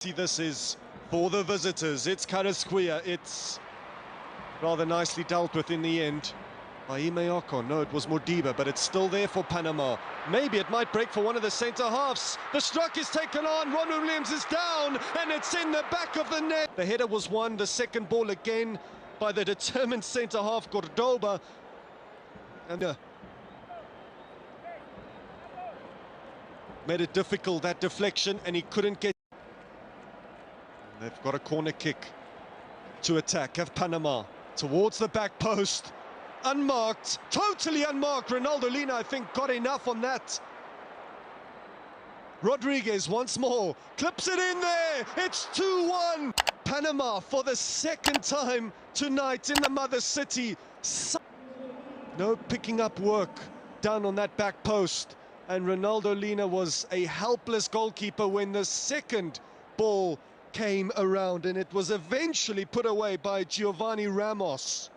See, this is for the visitors. It's Karasquia. It's rather nicely dealt with in the end by Imeoko. No, it was Modiba, but it's still there for Panama. Maybe it might break for one of the centre-halves. The struck is taken on. Ron Williams is down, and it's in the back of the net. The header was won. The second ball again by the determined centre-half, Cordoba. And made it difficult, that deflection, and he couldn't get. They've got a corner kick to attack, have Panama towards the back post. Unmarked, totally unmarked. Renaldo Lina, I think, got enough on that. Rodriguez once more, clips it in there. It's 2-1. Panama for the second time tonight in the mother city. No picking up work done on that back post. And Renaldo Lina was a helpless goalkeeper when the second ball came around, and it was eventually put away by Giovanni Ramos.